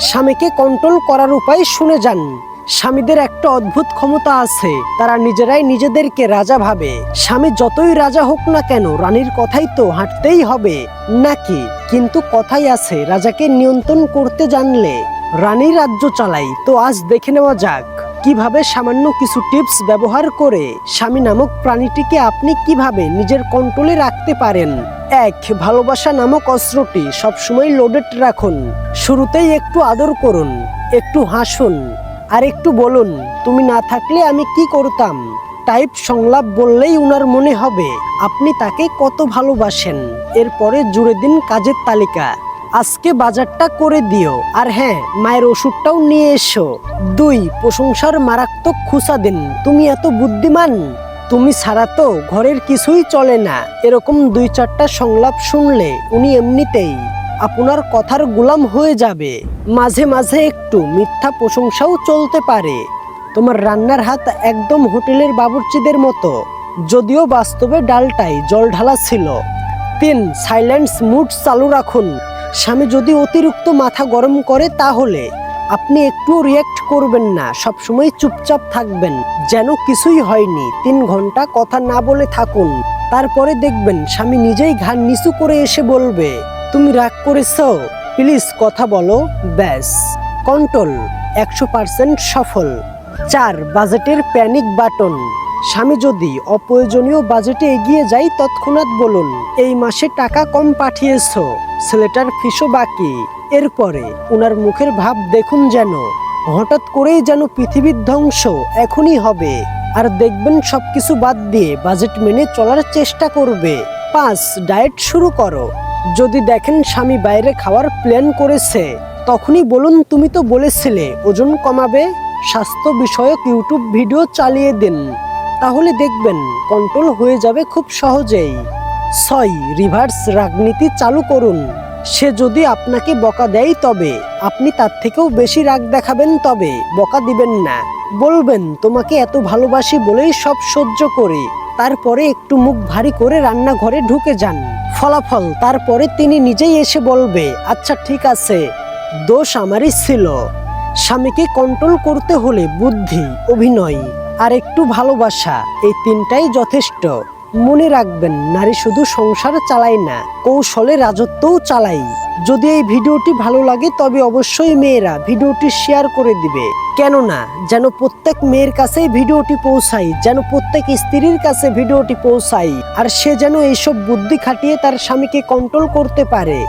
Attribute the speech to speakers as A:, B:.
A: স্বামীকে কন্ট্রোল করার উপায় শুনে যান। স্বামীদের একটা অদ্ভুত ক্ষমতা আছে, তারা নিজেরাই নিজেদেরকে রাজা ভাবে। স্বামী যতই রাজা হোক না কেন, রানীর কথাই তো হাঁটতেই হবে নাকি? কিন্তু কথাই আছে, রাজাকে নিয়ন্ত্রণ করতে জানলে রানী রাজ্য চালাই। তো আজ দেখে নেওয়া যাক কিভাবে সামান্য কিছু টিপস ব্যবহার করে স্বামী নামক প্রাণীটিকে আপনি কিভাবে নিজের কন্ট্রোলে রাখতে পারেন। 1. ভালোবাসা নামক অস্ত্রটি সবসময় লোডেড রাখুন। শুরুতেই একটু আদর করুন, একটু হাসুন, আর একটু বলুন, তুমি না থাকলে আমি কি করতাম। টাইপ সংলাপ বললেই উনার মনে হবে আপনি তাকে কত ভালোবাসেন। এরপরে জুড়ে দিন কাজের তালিকা। আজকে বাজারটা করে দিও, আর হ্যাঁ, মায়ের ওষুধটাও নিয়ে এসো। 2. প্রশংসার মারাত্মক খুঁচা দিন, তুমি এত বুদ্ধিমান, তুমি ছাড়া তো ঘরের কিছুই চলে না। এরকম 2-4টা সংলাপ শুনলে উনি এমনিতেই আপনার কথার গোলাম হয়ে যাবে। মাঝে মাঝে একটু মিথ্যা প্রশংসাও চলতে পারে, তোমার রান্নার হাত একদম হোটেলের বাবুর্চিদের মতো, যদিও বাস্তবে ডালটায় জল ঢালা ছিল। 3. সাইলেন্স মুড চালু রাখুন। স্বামী যদি অতিরিক্ত মাথা গরম করে তাহলে আপনি একটুও রিয়্যাক্ট করবেন না, সবসময় চুপচাপ থাকবেন, যেন কিছুই হয়নি। 3 ঘন্টা কথা না বলে থাকুন, তারপরে দেখবেন স্বামী নিজেই ঘাড় নিচু করে এসে বলবে, তুমি রাগ করেছো, প্লিজ কথা বলো। ব্যাস, কন্ট্রোল 100% সফল। 4. বাজেটের প্যানিক বাটন। স্বামী যদি অপ্রয়োজনীয় বাজেটে এগিয়ে যায়, তৎক্ষণাৎ বলুন, এই মাসে টাকা কম পাঠিয়েছো, ছেলেটার ফিসও বাকি। এরপরে ওনার মুখের ভাব দেখুন, যেন হঠাৎ করেই যেন পৃথিবীর ধ্বংস এখনই হবে, আর দেখবেন সবকিছু বাদ দিয়ে বাজেট মেনে চলার চেষ্টা করবে। 5. ডায়েট শুরু করো। যদি দেখেন স্বামী বাইরে খাওয়ার প্ল্যান করেছে, তখনই বলুন, তুমি তো বলেছিলে ওজন কমাবে। স্বাস্থ্য বিষয়ক ইউটিউব ভিডিও চালিয়ে দিন, তাহলে দেখবেন কন্ট্রোল হয়ে যাবে খুব সহজেই। 6. রিভার্স রাগনীতি চালু করুন। সে যদি আপনাকে বকা দেয়, তবে আপনি তার থেকেও বেশি রাগ দেখাবেন, তবে বকা দিবেন না। বলবেন, তোমাকে এত ভালোবাসি বলেই সব সহ্য করি। তারপরে একটু মুখ ভারী করে রান্নাঘরে ঢুকে যান। ফলাফল, তারপরে তিনি নিজেই এসে বলবে, আচ্ছা ঠিক আছে, দোষ আমারই ছিল। স্বামীকে কন্ট্রোল করতে হলে বুদ্ধি, অভিনয় আর একটু ভালোবাসা, এই 3টাই যথেষ্ট। মনে রাখবেন, নারী শুধু সংসার চালায় না, কৌশলে রাজত্বও চালায়। যদি এই ভিডিওটি ভালো লাগে, তবে অবশ্যই মেয়েরা ভিডিওটি শেয়ার করে দিবে, কেননা যেন প্রত্যেক মেয়ের কাছে ভিডিওটি পৌঁছায়, যেন প্রত্যেক স্ত্রীর কাছে ভিডিওটি পৌঁছায়, আর সে যেন এইসব বুদ্ধি খাটিয়ে তার স্বামীকে কন্ট্রোল করতে পারে।